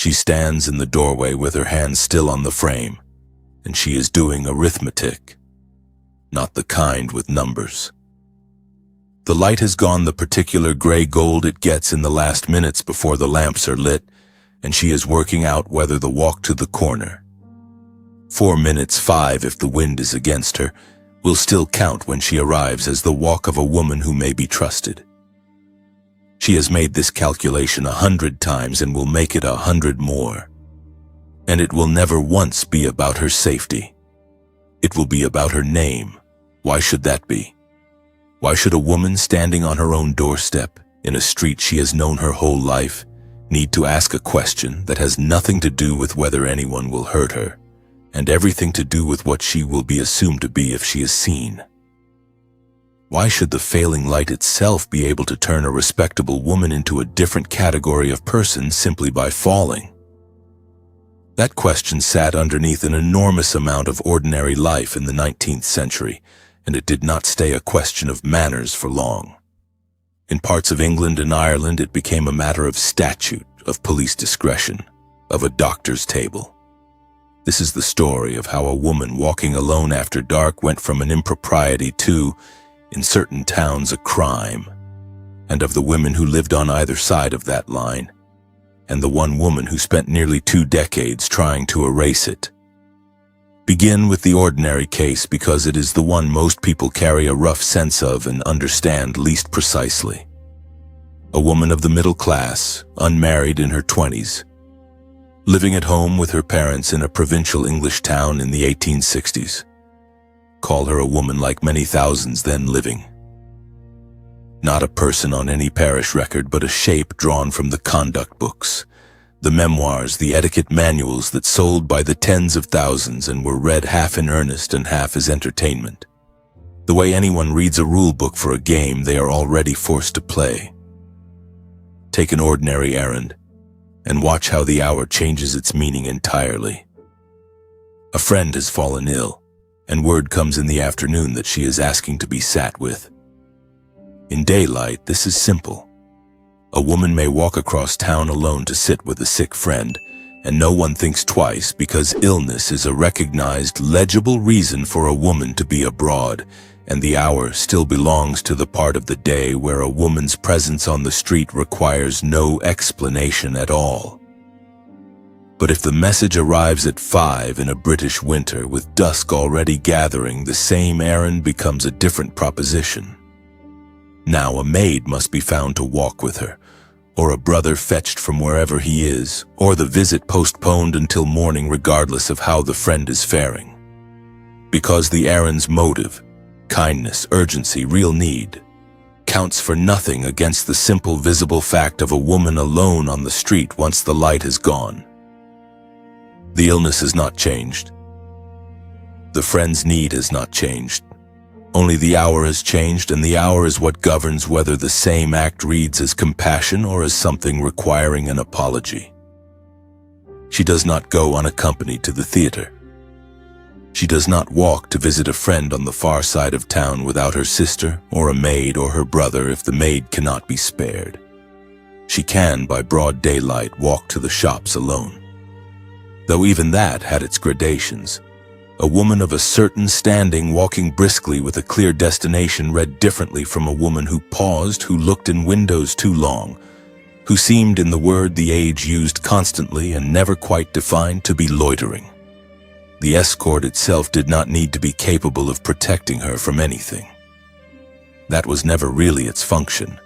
She stands in the doorway with her hands still on the frame, and she is doing arithmetic, not the kind with numbers. The light has gone the particular gray gold it gets in the last minutes before the lamps are lit, and she is working out whether the walk to the corner, 4 minutes 5 if the wind is against her, will still count when she arrives as the walk of a woman who may be trusted. She has made this calculation 100 times and will make it 100 more. And it will never once be about her safety. It will be about her name. Why should that be? Why should a woman standing on her own doorstep, in a street she has known her whole life, need to ask a question that has nothing to do with whether anyone will hurt her, and everything to do with what she will be assumed to be if she is seen? Why should the failing light itself be able to turn a respectable woman into a different category of person simply by falling? That question sat underneath an enormous amount of ordinary life in the 19th century, and it did not stay a question of manners for long. In parts of England and Ireland, it became a matter of statute, of police discretion, of a doctor's table. This is the story of how a woman walking alone after dark went from an impropriety to, in certain towns, a crime, and of the women who lived on either side of that line, and the one woman who spent nearly 2 decades trying to erase it. Begin with the ordinary case because it is the one most people carry a rough sense of and understand least precisely. A woman of the middle class, unmarried in her 20s, living at home with her parents in a provincial English town in the 1860s. Call her a woman like many thousands then living. Not a person on any parish record, but a shape drawn from the conduct books, the memoirs, the etiquette manuals that sold by the tens of thousands and were read half in earnest and half as entertainment. The way anyone reads a rule book for a game they are already forced to play. Take an ordinary errand, and watch how the hour changes its meaning entirely. A friend has fallen ill, and word comes in the afternoon that she is asking to be sat with. In daylight, this is simple. A woman may walk across town alone to sit with a sick friend, and no one thinks twice because illness is a recognized, legible reason for a woman to be abroad, and the hour still belongs to the part of the day where a woman's presence on the street requires no explanation at all. But if the message arrives at 5 in a British winter with dusk already gathering, the same errand becomes a different proposition. Now a maid must be found to walk with her, or a brother fetched from wherever he is, or the visit postponed until morning regardless of how the friend is faring. Because the errand's motive, kindness, urgency, real need, counts for nothing against the simple visible fact of a woman alone on the street once the light has gone. The illness has not changed. The friend's need has not changed. Only the hour has changed, and the hour is what governs whether the same act reads as compassion or as something requiring an apology. She does not go unaccompanied to the theater. She does not walk to visit a friend on the far side of town without her sister or a maid or her brother if the maid cannot be spared. She can, by broad daylight, walk to the shops alone. Though even that had its gradations. A woman of a certain standing walking briskly with a clear destination read differently from a woman who paused, who looked in windows too long, who seemed, in the word the age used constantly and never quite defined, to be loitering. The escort itself did not need to be capable of protecting her from anything. That was never really its function.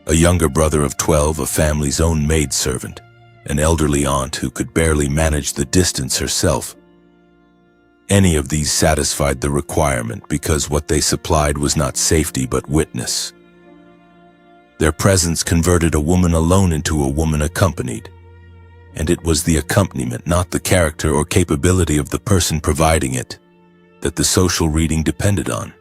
A younger brother of 12, a family's own maidservant, an elderly aunt who could barely manage the distance herself. Any of these satisfied the requirement because what they supplied was not safety but witness. Their presence converted a woman alone into a woman accompanied, and it was the accompaniment, not the character or capability of the person providing it, that the social reading depended on.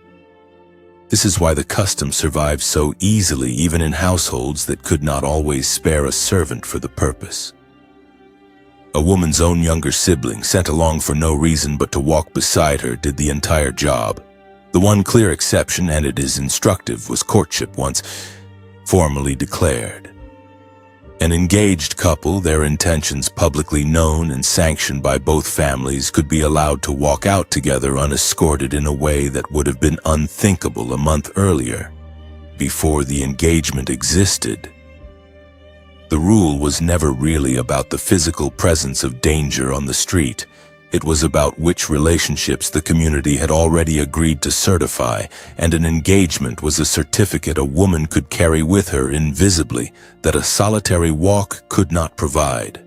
This is why the custom survived so easily even in households that could not always spare a servant for the purpose. A woman's own younger sibling, sent along for no reason but to walk beside her, did the entire job. The one clear exception, and it is instructive, was courtship once formally declared. An engaged couple, their intentions publicly known and sanctioned by both families, could be allowed to walk out together unescorted in a way that would have been unthinkable a month earlier, before the engagement existed. The rule was never really about the physical presence of danger on the street. It was about which relationships the community had already agreed to certify, and an engagement was a certificate a woman could carry with her invisibly that a solitary walk could not provide.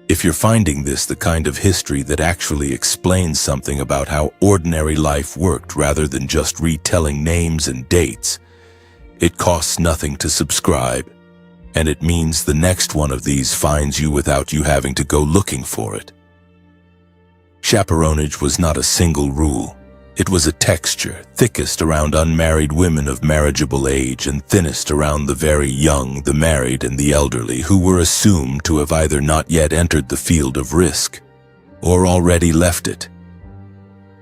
If you're finding this the kind of history that actually explains something about how ordinary life worked rather than just retelling names and dates, it costs nothing to subscribe, and it means the next one of these finds you without you having to go looking for it. Chaperonage was not a single rule. It was a texture, thickest around unmarried women of marriageable age and thinnest around the very young, the married, and the elderly, who were assumed to have either not yet entered the field of risk or already left it.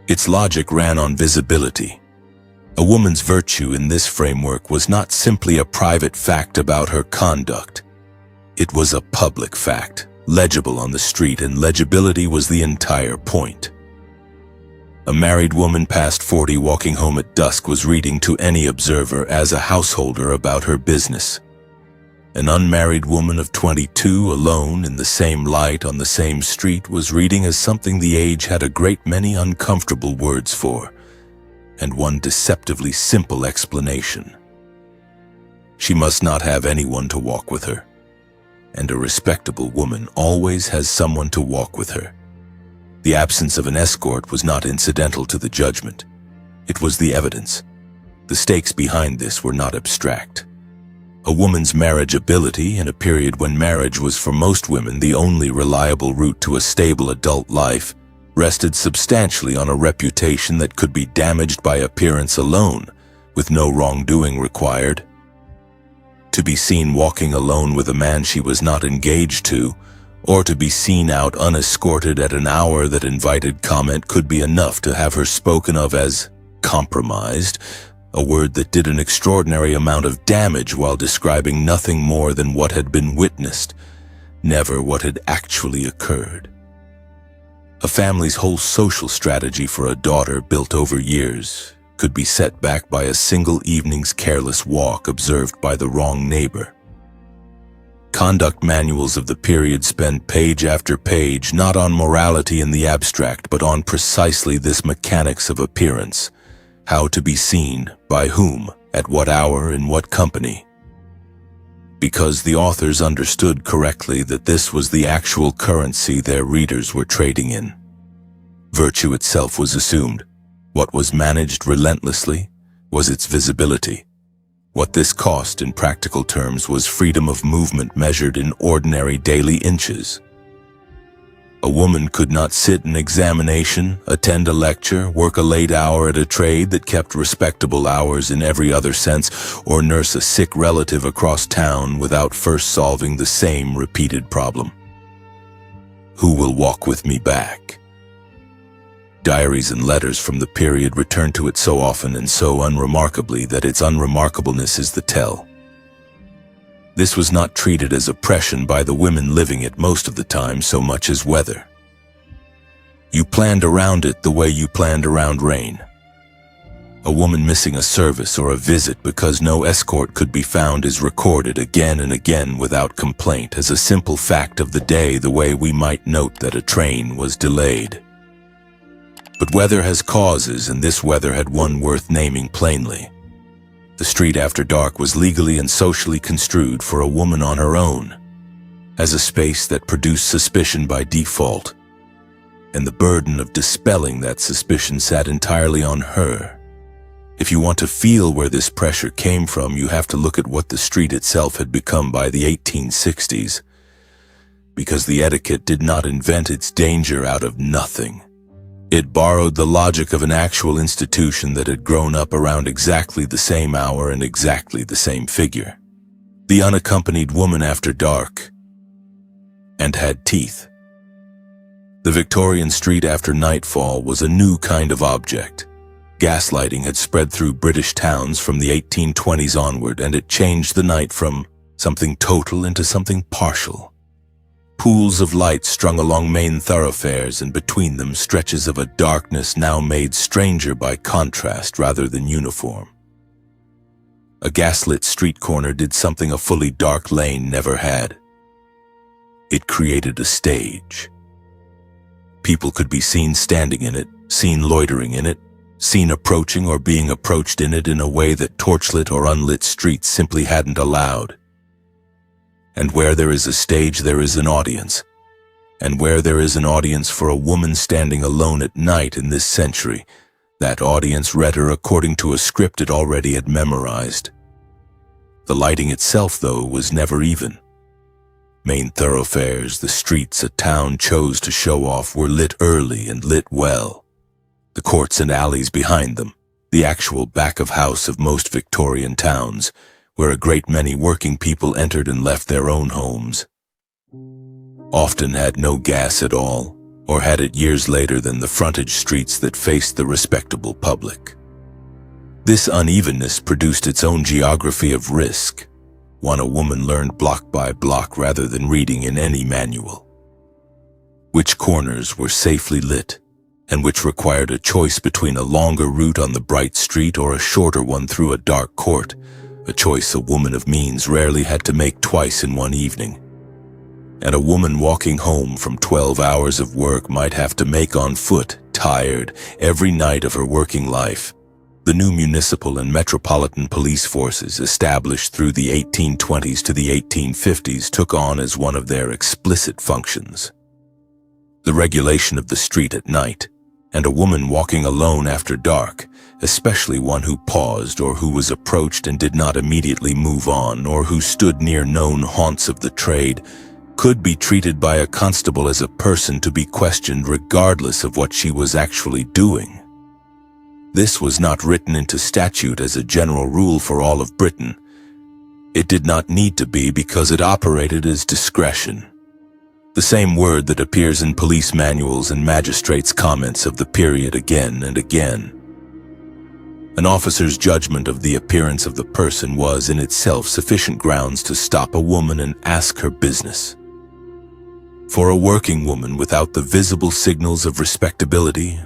Its logic ran on visibility. A woman's virtue in this framework was not simply a private fact about her conduct. It was a public fact, legible on the street, and legibility was the entire point. A married woman past 40 walking home at dusk was reading to any observer as a householder about her business. An unmarried woman of 22, alone in the same light on the same street, was reading as something the age had a great many uncomfortable words for, and one deceptively simple explanation. She must not have anyone to walk with her, and a respectable woman always has someone to walk with her. The absence of an escort was not incidental to the judgment. It was the evidence. The stakes behind this were not abstract. A woman's marriageability in a period when marriage was for most women the only reliable route to a stable adult life rested substantially on a reputation that could be damaged by appearance alone, with no wrongdoing required. To be seen walking alone with a man she was not engaged to, or to be seen out unescorted at an hour that invited comment, could be enough to have her spoken of as compromised, a word that did an extraordinary amount of damage while describing nothing more than what had been witnessed, never what had actually occurred. A family's whole social strategy for a daughter, built over years, could be set back by a single evening's careless walk observed by the wrong neighbor. Conduct manuals of the period spend page after page not on morality in the abstract, but on precisely this mechanics of appearance: how to be seen, by whom, at what hour, in what company. Because the authors understood correctly that this was the actual currency their readers were trading in. Virtue itself was assumed. What was managed relentlessly was its visibility. What this cost in practical terms was freedom of movement measured in ordinary daily inches. A woman could not sit an examination, attend a lecture, work a late hour at a trade that kept respectable hours in every other sense, or nurse a sick relative across town without first solving the same repeated problem. Who will walk with me back? Diaries and letters from the period return to it so often and so unremarkably that its unremarkableness is the tell. This was not treated as oppression by the women living it most of the time so much as weather. You planned around it the way you planned around rain. A woman missing a service or a visit because no escort could be found is recorded again and again without complaint as a simple fact of the day, the way we might note that a train was delayed. But weather has causes, and this weather had one worth naming plainly. The street after dark was legally and socially construed for a woman on her own, as a space that produced suspicion by default, and the burden of dispelling that suspicion sat entirely on her. If you want to feel where this pressure came from, you have to look at what the street itself had become by the 1860s, because the etiquette did not invent its danger out of nothing. It borrowed the logic of an actual institution that had grown up around exactly the same hour and exactly the same figure. The unaccompanied woman after dark, and had teeth. The Victorian street after nightfall was a new kind of object. Gaslighting had spread through British towns from the 1820s onward, and it changed the night from something total into something partial. Pools of light strung along main thoroughfares, and between them stretches of a darkness now made stranger by contrast rather than uniform. A gaslit street corner did something a fully dark lane never had. It created a stage. People could be seen standing in it, seen loitering in it, seen approaching or being approached in it in a way that torchlit or unlit streets simply hadn't allowed. And where there is a stage, there is an audience. And where there is an audience for a woman standing alone at night in this century, that audience read her according to a script it already had memorized. The lighting itself, though, was never even. Main thoroughfares, the streets a town chose to show off, were lit early and lit well. The courts and alleys behind them, the actual back of house of most Victorian towns, where a great many working people entered and left their own homes, often had no gas at all, or had it years later than the frontage streets that faced the respectable public. This unevenness produced its own geography of risk, one a woman learned block by block rather than reading in any manual. Which corners were safely lit, and which required a choice between a longer route on the bright street or a shorter one through a dark court, a choice a woman of means rarely had to make twice in one evening. And a woman walking home from 12 hours of work might have to make on foot, tired, every night of her working life. The new municipal and metropolitan police forces, established through the 1820s to the 1850s, took on as one of their explicit functions the regulation of the street at night, and a woman walking alone after dark, especially one who paused or who was approached and did not immediately move on, or who stood near known haunts of the trade, could be treated by a constable as a person to be questioned regardless of what she was actually doing. This was not written into statute as a general rule for all of Britain. It did not need to be because it operated as discretion. The same word that appears in police manuals and magistrates' comments of the period again and again. An officer's judgment of the appearance of the person was in itself sufficient grounds to stop a woman and ask her business. For a working woman without the visible signals of respectability,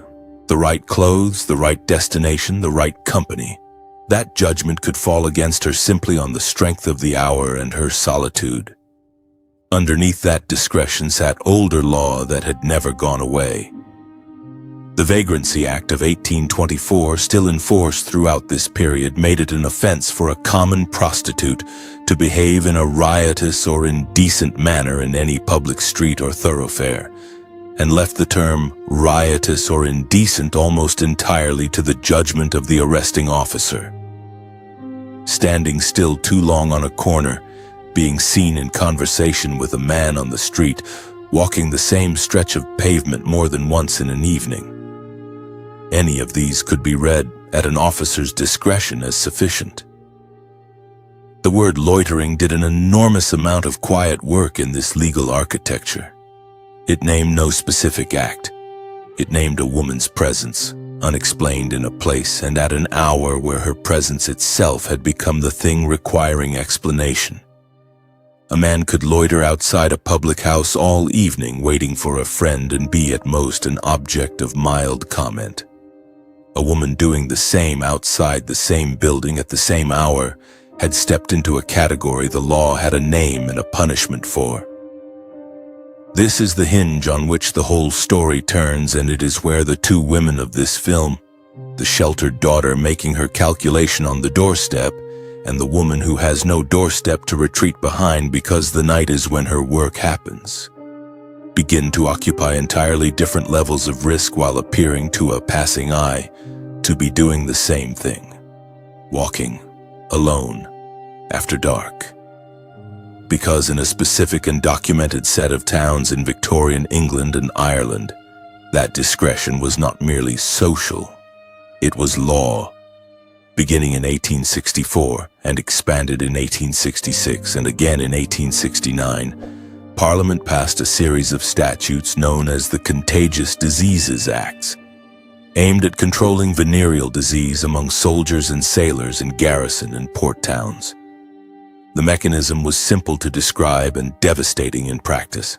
the right clothes, the right destination, the right company, that judgment could fall against her simply on the strength of the hour and her solitude. Underneath that discretion sat older law that had never gone away. The Vagrancy Act of 1824, still enforced throughout this period, made it an offense for a common prostitute to behave in a riotous or indecent manner in any public street or thoroughfare, and left the term riotous or indecent almost entirely to the judgment of the arresting officer. Standing still too long on a corner, being seen in conversation with a man on the street, walking the same stretch of pavement more than once in an evening. Any of these could be read at an officer's discretion as sufficient. The word loitering did an enormous amount of quiet work in this legal architecture. It named no specific act. It named a woman's presence, unexplained in a place and at an hour where her presence itself had become the thing requiring explanation. A man could loiter outside a public house all evening waiting for a friend and be at most an object of mild comment. A woman doing the same outside the same building at the same hour had stepped into a category the law had a name and a punishment for. This is the hinge on which the whole story turns, and it is where the two women of this film, the sheltered daughter making her calculation on the doorstep, and the woman who has no doorstep to retreat behind because the night is when her work happens, begin to occupy entirely different levels of risk while appearing to a passing eye to be doing the same thing, walking alone after dark. Because in a specific and documented set of towns in Victorian England and Ireland, that discretion was not merely social, it was law. Beginning in 1864 and expanded in 1866 and again in 1869, Parliament passed a series of statutes known as the Contagious Diseases Acts, aimed at controlling venereal disease among soldiers and sailors in garrison and port towns. The mechanism was simple to describe and devastating in practice.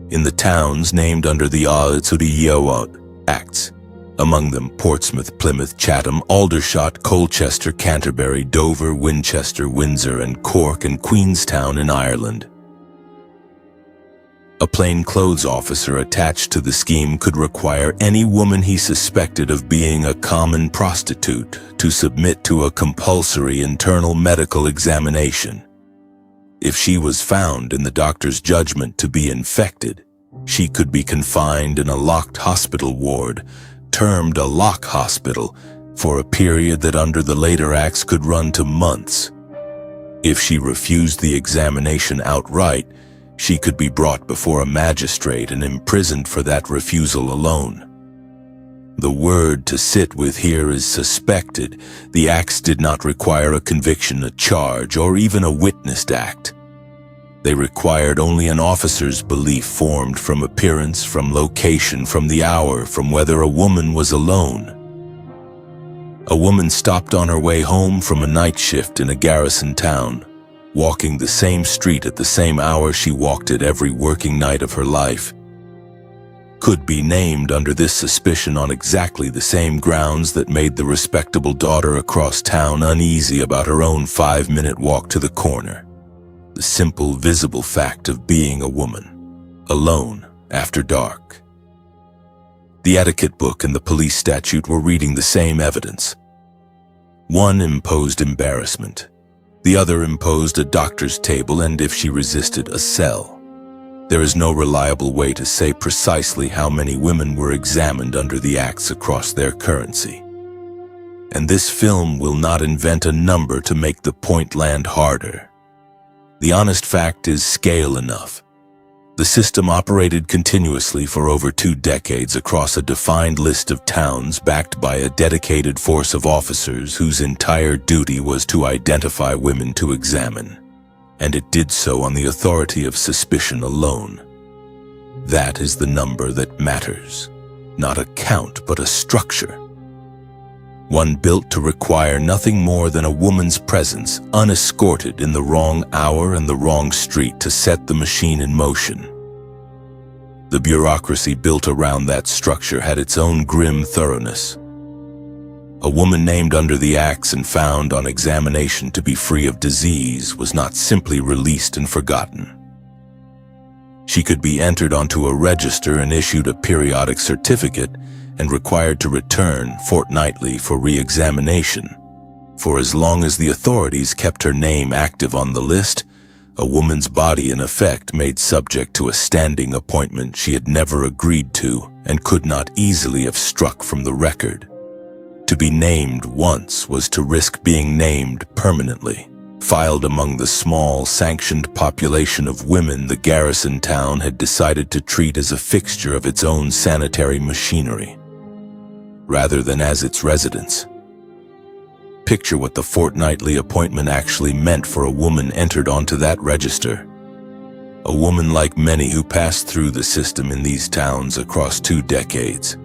In the towns named under the Contagious Acts, among them Portsmouth, Plymouth, Chatham, Aldershot, Colchester, Canterbury, Dover, Winchester, Windsor, and Cork and Queenstown in Ireland, a plainclothes officer attached to the scheme could require any woman he suspected of being a common prostitute to submit to a compulsory internal medical examination. If she was found in the doctor's judgment to be infected, she could be confined in a locked hospital ward, termed a lock hospital, for a period that under the later acts could run to months. If she refused the examination outright, she could be brought before a magistrate and imprisoned for that refusal alone. The word to sit with here is suspected. The acts did not require a conviction, a charge, or even a witnessed act. They required only an officer's belief formed from appearance, from location, from the hour, from whether a woman was alone. A woman stopped on her way home from a night shift in a garrison town, walking the same street at the same hour she walked it every working night of her life, could be named under this suspicion on exactly the same grounds that made the respectable daughter across town uneasy about her own 5-minute walk to the corner. The simple, visible fact of being a woman, alone, after dark. The etiquette book and the police statute were reading the same evidence. One imposed embarrassment. The other imposed a doctor's table and, if she resisted, a cell. There is no reliable way to say precisely how many women were examined under the acts across their currency. And this film will not invent a number to make the point land harder. The honest fact is scale enough. The system operated continuously for over 2 decades across a defined list of towns backed by a dedicated force of officers whose entire duty was to identify women to examine. And it did so on the authority of suspicion alone. That is the number that matters. Not a count, but a structure. One built to require nothing more than a woman's presence, unescorted in the wrong hour and the wrong street to set the machine in motion. The bureaucracy built around that structure had its own grim thoroughness. A woman named under the acts and found on examination to be free of disease was not simply released and forgotten. She could be entered onto a register and issued a periodic certificate and required to return fortnightly for re-examination. For as long as the authorities kept her name active on the list, a woman's body in effect made subject to a standing appointment she had never agreed to and could not easily have struck from the record. To be named once was to risk being named permanently. Filed among the small, sanctioned population of women the garrison town had decided to treat as a fixture of its own sanitary machinery, rather than as its residence. Picture what the fortnightly appointment actually meant for a woman entered onto that register. A woman like many who passed through the system in these towns across 2 decades.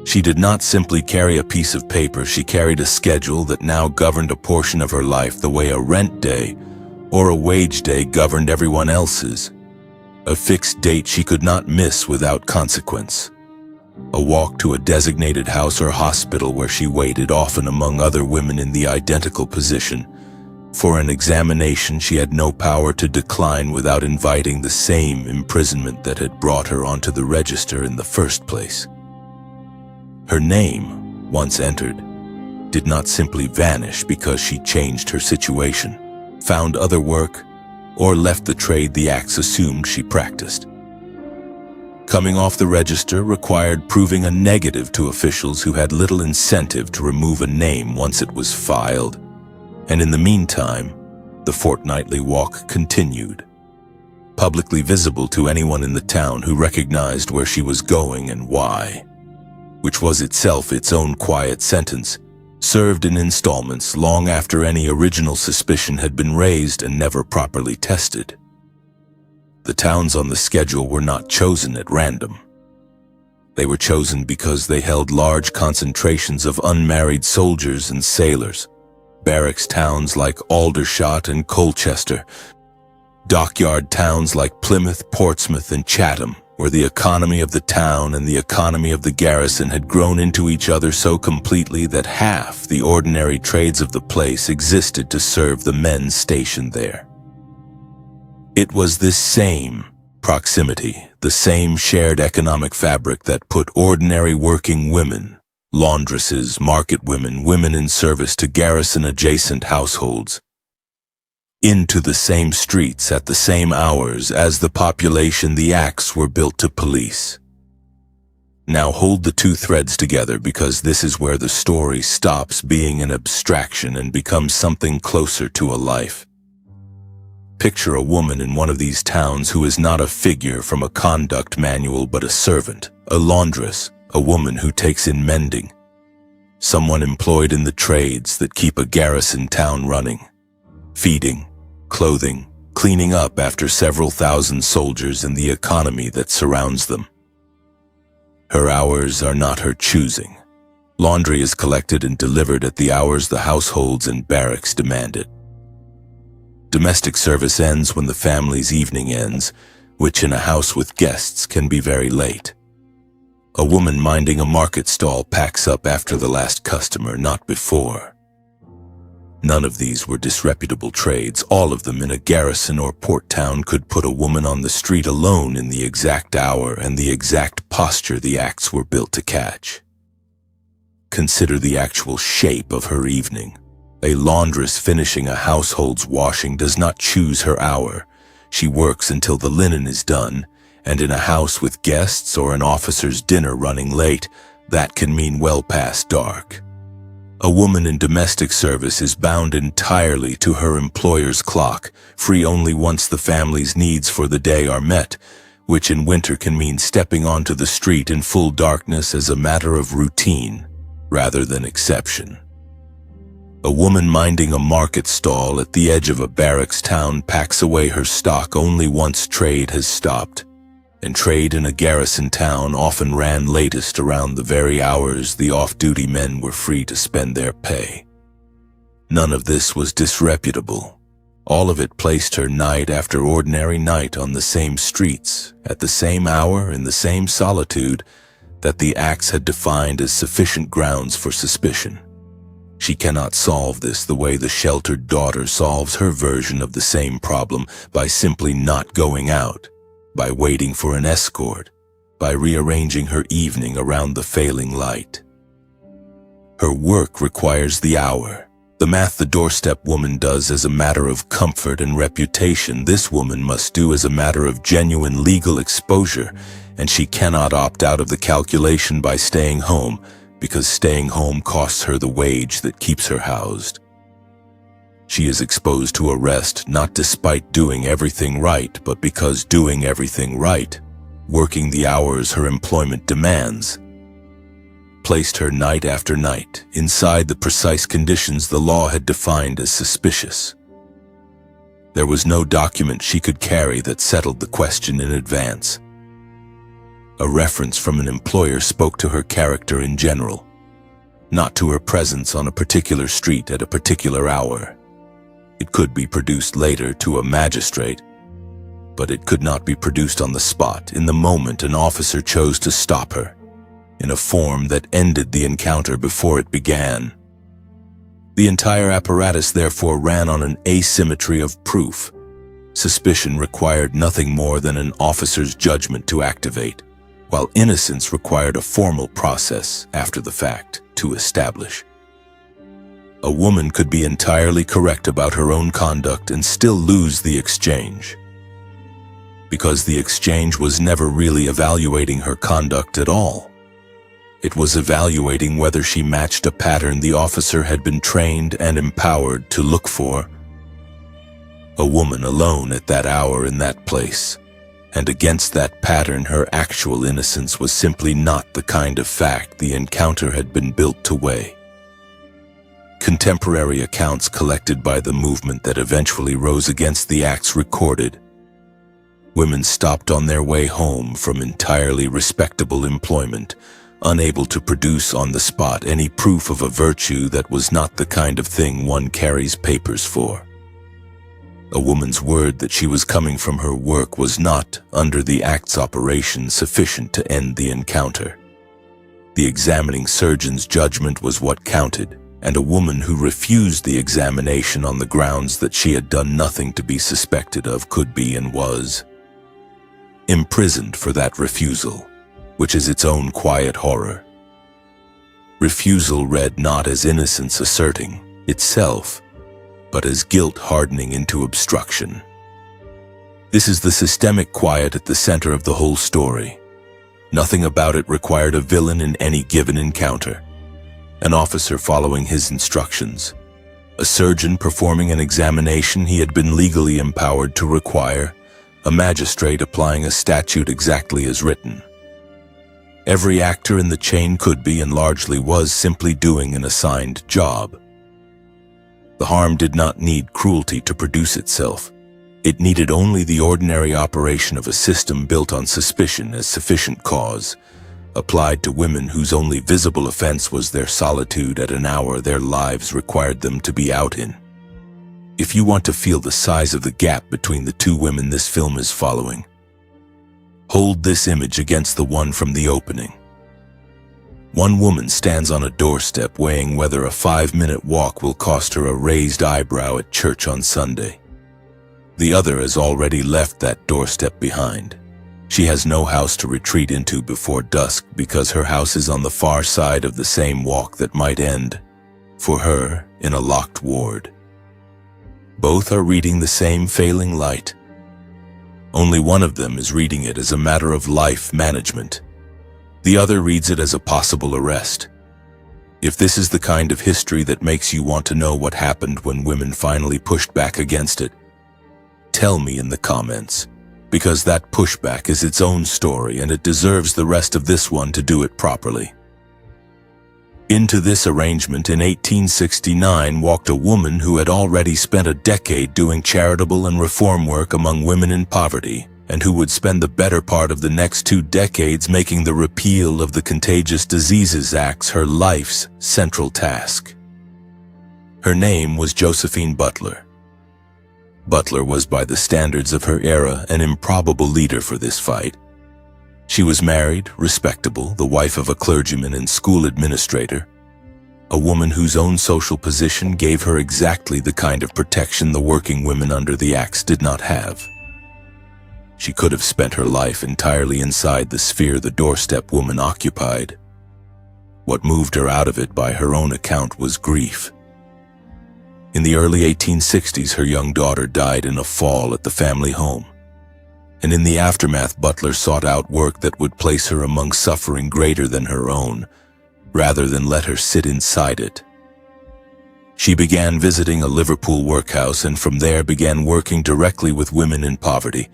She did not simply carry a piece of paper, she carried a schedule that now governed a portion of her life the way a rent day or a wage day governed everyone else's. A fixed date she could not miss without consequence. A walk to a designated house or hospital where she waited, often among other women in the identical position, for an examination she had no power to decline without inviting the same imprisonment that had brought her onto the register in the first place. Her name, once entered, did not simply vanish because she changed her situation, found other work, or left the trade the acts assumed she practiced. Coming off the register required proving a negative to officials who had little incentive to remove a name once it was filed, and in the meantime, the fortnightly walk continued, publicly visible to anyone in the town who recognized where she was going and why, which was itself its own quiet sentence, served in installments long after any original suspicion had been raised and never properly tested. The towns on the schedule were not chosen at random. They were chosen because they held large concentrations of unmarried soldiers and sailors, barracks towns like Aldershot and Colchester, dockyard towns like Plymouth, Portsmouth, and Chatham, where the economy of the town and the economy of the garrison had grown into each other so completely that half the ordinary trades of the place existed to serve the men stationed there. It was this same proximity, the same shared economic fabric that put ordinary working women, laundresses, market women, women in service to garrison-adjacent households, into the same streets at the same hours as the population the acts were built to police. Now hold the two threads together, because this is where the story stops being an abstraction and becomes something closer to a life. Picture a woman in one of these towns who is not a figure from a conduct manual but a servant, a laundress, a woman who takes in mending, someone employed in the trades that keep a garrison town running, feeding, clothing, cleaning up after several thousand soldiers and the economy that surrounds them. Her hours are not her choosing. Laundry is collected and delivered at the hours the households and barracks demand it. Domestic service ends when the family's evening ends, which in a house with guests can be very late. A woman minding a market stall packs up after the last customer, not before. None of these were disreputable trades. All of them in a garrison or port town could put a woman on the street alone in the exact hour and the exact posture the acts were built to catch. Consider the actual shape of her evening. A laundress finishing a household's washing does not choose her hour. She works until the linen is done, and in a house with guests or an officer's dinner running late, that can mean well past dark. A woman in domestic service is bound entirely to her employer's clock, free only once the family's needs for the day are met, which in winter can mean stepping onto the street in full darkness as a matter of routine rather than exception. A woman minding a market stall at the edge of a barracks town packs away her stock only once trade has stopped, and trade in a garrison town often ran latest around the very hours the off-duty men were free to spend their pay. None of this was disreputable. All of it placed her night after ordinary night on the same streets, at the same hour, in the same solitude that the acts had defined as sufficient grounds for suspicion. She cannot solve this the way the sheltered daughter solves her version of the same problem, by simply not going out, by waiting for an escort, by rearranging her evening around the failing light. Her work requires the hour. The math the doorstep woman does as a matter of comfort and reputation, this woman must do as a matter of genuine legal exposure, and she cannot opt out of the calculation by staying home, because staying home costs her the wage that keeps her housed. She is exposed to arrest not despite doing everything right, but because doing everything right, working the hours her employment demands, placed her night after night inside the precise conditions the law had defined as suspicious. There was no document she could carry that settled the question in advance. A reference from an employer spoke to her character in general, not to her presence on a particular street at a particular hour. It could be produced later to a magistrate, but it could not be produced on the spot, in the moment an officer chose to stop her, in a form that ended the encounter before it began. The entire apparatus therefore ran on an asymmetry of proof. Suspicion required nothing more than an officer's judgment to activate, while innocence required a formal process after the fact to establish. A woman could be entirely correct about her own conduct and still lose the exchange, because the exchange was never really evaluating her conduct at all. It was evaluating whether she matched a pattern the officer had been trained and empowered to look for. A woman alone at that hour in that place, and against that pattern her actual innocence was simply not the kind of fact the encounter had been built to weigh. Contemporary accounts collected by the movement that eventually rose against the acts recorded, women stopped on their way home from entirely respectable employment, unable to produce on the spot any proof of a virtue that was not the kind of thing one carries papers for. A woman's word that she was coming from her work was not, under the Act's operation, sufficient to end the encounter. The examining surgeon's judgment was what counted, and a woman who refused the examination on the grounds that she had done nothing to be suspected of could be and was imprisoned for that refusal, which is its own quiet horror. Refusal read not as innocence asserting itself, but as guilt hardening into obstruction. This is the systemic quiet at the center of the whole story. Nothing about it required a villain in any given encounter. An officer following his instructions. A surgeon performing an examination he had been legally empowered to require. A magistrate applying a statute exactly as written. Every actor in the chain could be and largely was simply doing an assigned job. The harm did not need cruelty to produce itself. It needed only the ordinary operation of a system built on suspicion as sufficient cause, applied to women whose only visible offense was their solitude at an hour their lives required them to be out in. If you want to feel the size of the gap between the two women this film is following, hold this image against the one from the opening. One woman stands on a doorstep weighing whether a 5-minute walk will cost her a raised eyebrow at church on Sunday. The other has already left that doorstep behind. She has no house to retreat into before dusk because her house is on the far side of the same walk that might end, for her, in a locked ward. Both are reading the same failing light. Only one of them is reading it as a matter of life management. The other reads it as a possible arrest. If this is the kind of history that makes you want to know what happened when women finally pushed back against it, tell me in the comments, because that pushback is its own story and it deserves the rest of this one to do it properly. Into this arrangement in 1869 walked a woman who had already spent a decade doing charitable and reform work among women in poverty, and who would spend the better part of the next 2 decades making the repeal of the Contagious Diseases Acts her life's central task. Her name was Josephine Butler. Butler was, by the standards of her era, an improbable leader for this fight. She was married, respectable, the wife of a clergyman and school administrator, a woman whose own social position gave her exactly the kind of protection the working women under the Acts did not have. She could have spent her life entirely inside the sphere the doorstep woman occupied. What moved her out of it by her own account was grief. In the early 1860s, her young daughter died in a fall at the family home. And in the aftermath, Butler sought out work that would place her among suffering greater than her own, rather than let her sit inside it. She began visiting a Liverpool workhouse and from there began working directly with women in poverty,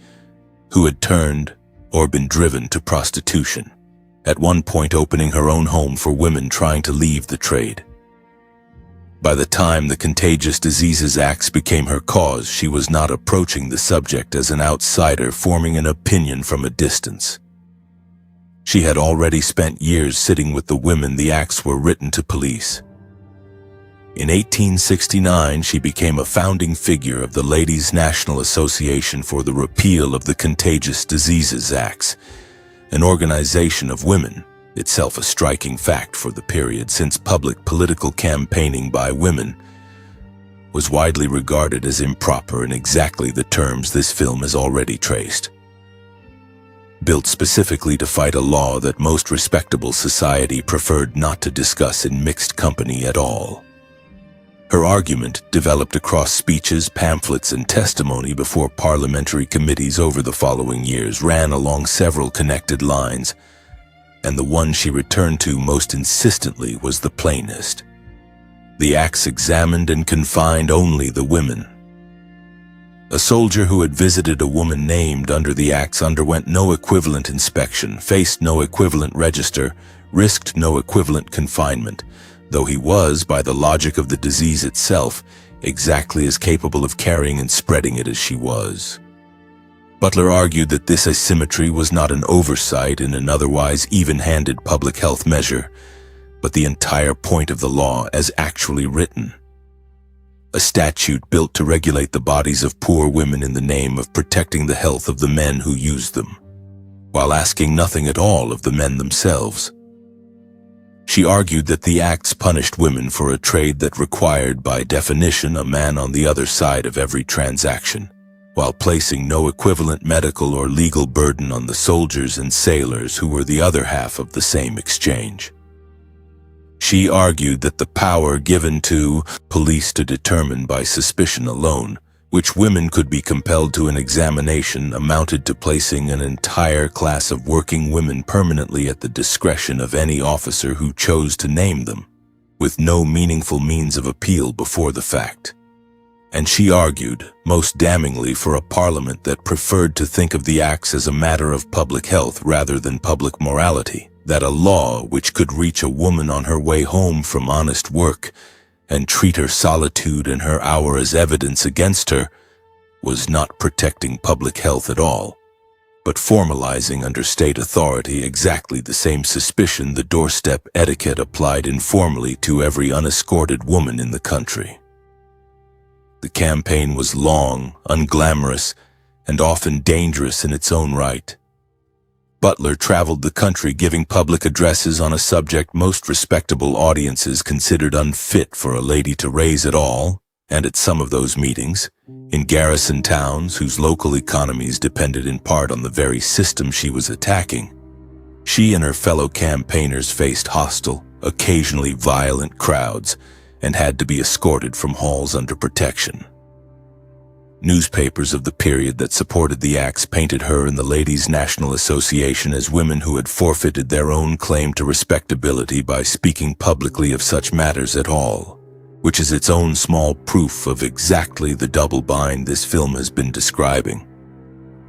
who had turned or been driven to prostitution, at one point opening her own home for women trying to leave the trade. By the time the Contagious Diseases Acts became her cause, she was not approaching the subject as an outsider forming an opinion from a distance. She had already spent years sitting with the women the acts were written to police. In 1869, she became a founding figure of the Ladies' National Association for the Repeal of the Contagious Diseases Acts, an organization of women, itself a striking fact for the period since public political campaigning by women was widely regarded as improper in exactly the terms this film has already traced. Built specifically to fight a law that most respectable society preferred not to discuss in mixed company at all. Her argument, developed across speeches, pamphlets, and testimony before parliamentary committees over the following years, ran along several connected lines, and the one she returned to most insistently was the plainest. The acts examined and confined only the women. A soldier who had visited a woman named under the acts underwent no equivalent inspection, faced no equivalent register, risked no equivalent confinement, though he was, by the logic of the disease itself, exactly as capable of carrying and spreading it as she was. Butler argued that this asymmetry was not an oversight in an otherwise even-handed public health measure, but the entire point of the law as actually written. A statute built to regulate the bodies of poor women in the name of protecting the health of the men who use them, while asking nothing at all of the men themselves. She argued that the acts punished women for a trade that required, by definition, a man on the other side of every transaction, while placing no equivalent medical or legal burden on the soldiers and sailors who were the other half of the same exchange. She argued that the power given to police to determine by suspicion alone which women could be compelled to an examination amounted to placing an entire class of working women permanently at the discretion of any officer who chose to name them, with no meaningful means of appeal before the fact. And she argued, most damningly, for a parliament that preferred to think of the acts as a matter of public health rather than public morality, that a law which could reach a woman on her way home from honest work and treat her solitude and her hour as evidence against her was not protecting public health at all, but formalizing under state authority exactly the same suspicion the doorstep etiquette applied informally to every unescorted woman in the country. The campaign was long, unglamorous, and often dangerous in its own right. Butler traveled the country giving public addresses on a subject most respectable audiences considered unfit for a lady to raise at all, and at some of those meetings, in garrison towns whose local economies depended in part on the very system she was attacking, she and her fellow campaigners faced hostile, occasionally violent crowds and had to be escorted from halls under protection. Newspapers of the period that supported the acts painted her and the Ladies' National Association as women who had forfeited their own claim to respectability by speaking publicly of such matters at all, which is its own small proof of exactly the double bind this film has been describing.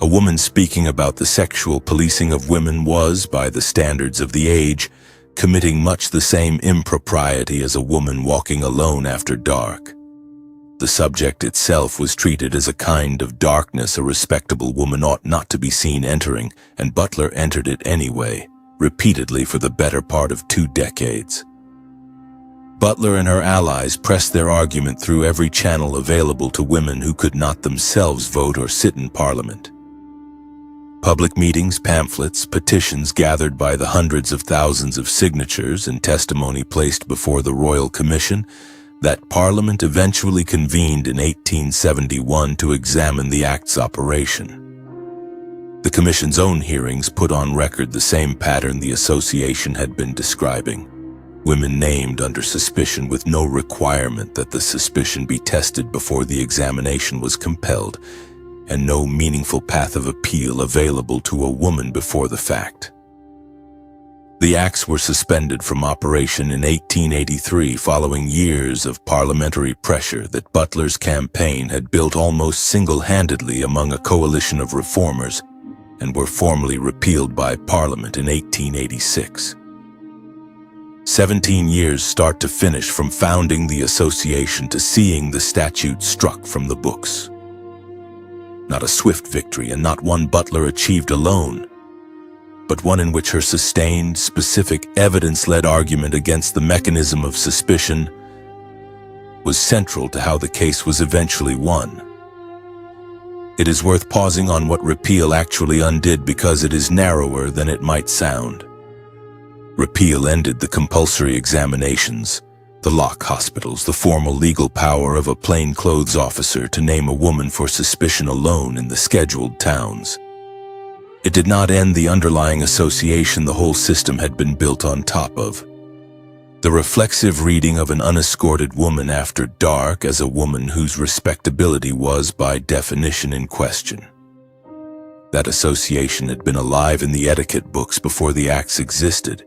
A woman speaking about the sexual policing of women was, by the standards of the age, committing much the same impropriety as a woman walking alone after dark. The subject itself was treated as a kind of darkness a respectable woman ought not to be seen entering, and Butler entered it anyway, repeatedly for the better part of 2 decades. Butler and her allies pressed their argument through every channel available to women who could not themselves vote or sit in Parliament. Public meetings, pamphlets, petitions gathered by the hundreds of thousands of signatures and testimony placed before the Royal Commission that Parliament eventually convened in 1871 to examine the Act's operation. The Commission's own hearings put on record the same pattern the Association had been describing: women named under suspicion with no requirement that the suspicion be tested before the examination was compelled, and no meaningful path of appeal available to a woman before the fact. The Acts were suspended from operation in 1883 following years of parliamentary pressure that Butler's campaign had built almost single-handedly among a coalition of reformers, and were formally repealed by Parliament in 1886. 17 years start to finish from founding the association to seeing the statute struck from the books. Not a swift victory, and not one Butler achieved alone, but one in which her sustained, specific, evidence-led argument against the mechanism of suspicion was central to how the case was eventually won. It is worth pausing on what repeal actually undid because it is narrower than it might sound. Repeal ended the compulsory examinations, the lock hospitals, the formal legal power of a plainclothes officer to name a woman for suspicion alone in the scheduled towns. It did not end the underlying association the whole system had been built on top of: the reflexive reading of an unescorted woman after dark as a woman whose respectability was, by definition, in question. That association had been alive in the etiquette books before the Acts existed,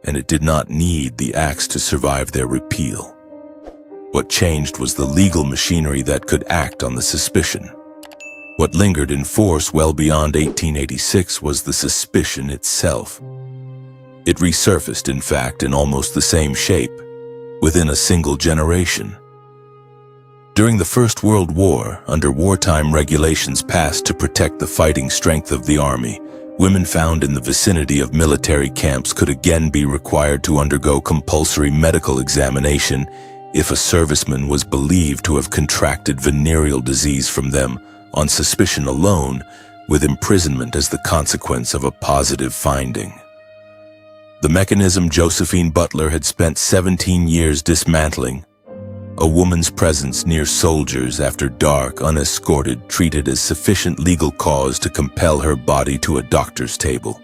and it did not need the Acts to survive their repeal. What changed was the legal machinery that could act on the suspicion. What lingered in force well beyond 1886 was the suspicion itself. It resurfaced, in fact, in almost the same shape, within a single generation. During the First World War, under wartime regulations passed to protect the fighting strength of the army, women found in the vicinity of military camps could again be required to undergo compulsory medical examination if a serviceman was believed to have contracted venereal disease from them on suspicion alone, with imprisonment as the consequence of a positive finding. The mechanism Josephine Butler had spent 17 years dismantling, a woman's presence near soldiers after dark, unescorted, treated as sufficient legal cause to compel her body to a doctor's table.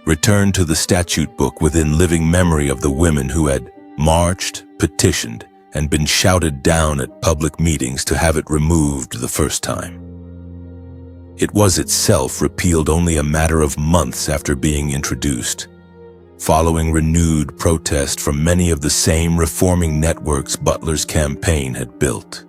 Returned to the statute book within living memory of the women who had marched, petitioned, and been shouted down at public meetings to have it removed the first time. It was itself repealed only a matter of months after being introduced, following renewed protest from many of the same reforming networks Butler's campaign had built.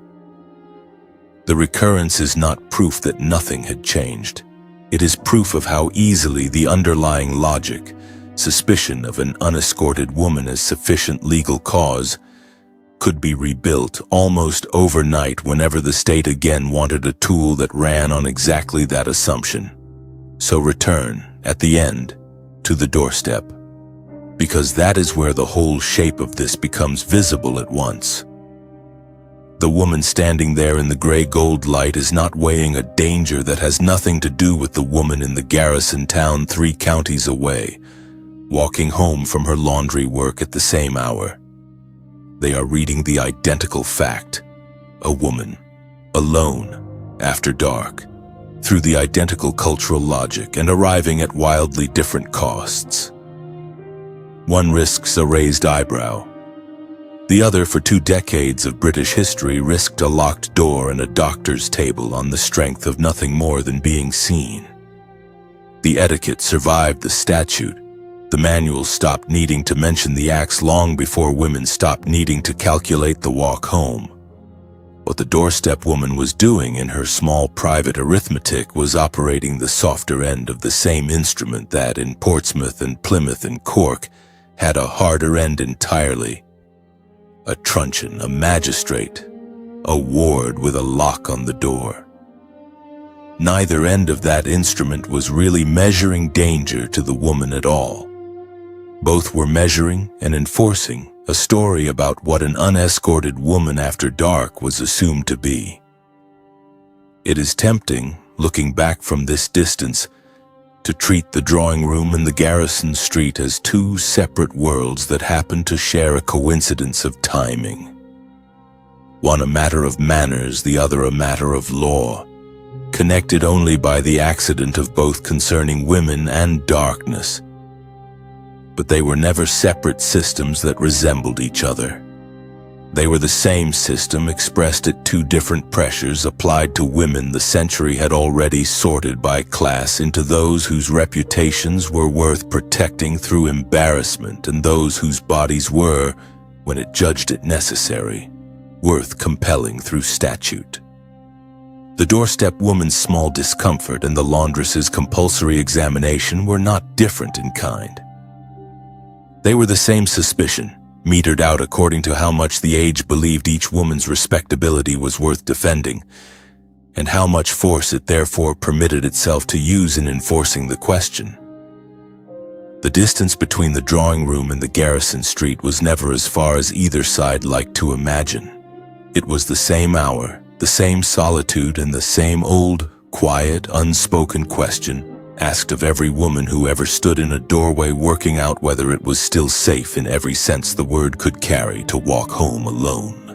The recurrence is not proof that nothing had changed. It is proof of how easily the underlying logic, suspicion of an unescorted woman as sufficient legal cause, could be rebuilt almost overnight whenever the state again wanted a tool that ran on exactly that assumption. So return, at the end, to the doorstep, because that is where the whole shape of this becomes visible at once. The woman standing there in the gray-gold light is not weighing a danger that has nothing to do with the woman in the garrison town 3 counties away, walking home from her laundry work at the same hour. They are reading the identical fact: a woman, alone, after dark, through the identical cultural logic and arriving at wildly different costs. One risks a raised eyebrow. The other, for 2 decades of British history, risked a locked door and a doctor's table on the strength of nothing more than being seen. The etiquette survived the statute. The manuals stopped needing to mention the acts long before women stopped needing to calculate the walk home. What the doorstep woman was doing in her small private arithmetic was operating the softer end of the same instrument that, in Portsmouth and Plymouth and Cork, had a harder end entirely. A truncheon, a magistrate, a ward with a lock on the door. Neither end of that instrument was really measuring danger to the woman at all. Both were measuring and enforcing a story about what an unescorted woman after dark was assumed to be. It is tempting, looking back from this distance, to treat the drawing room and the garrison street as 2 separate worlds that happen to share a coincidence of timing. One a matter of manners, the other a matter of law, connected only by the accident of both concerning women and darkness. But they were never separate systems that resembled each other. They were the same system expressed at 2 different pressures applied to women the century had already sorted by class into those whose reputations were worth protecting through embarrassment and those whose bodies were, when it judged it necessary, worth compelling through statute. The doorstep woman's small discomfort and the laundress's compulsory examination were not different in kind. They were the same suspicion, metered out according to how much the age believed each woman's respectability was worth defending, and how much force it therefore permitted itself to use in enforcing the question. The distance between the drawing room and the garrison street was never as far as either side liked to imagine. It was the same hour, the same solitude, and the same old, quiet, unspoken question asked of every woman who ever stood in a doorway working out whether it was still safe in every sense the word could carry to walk home alone.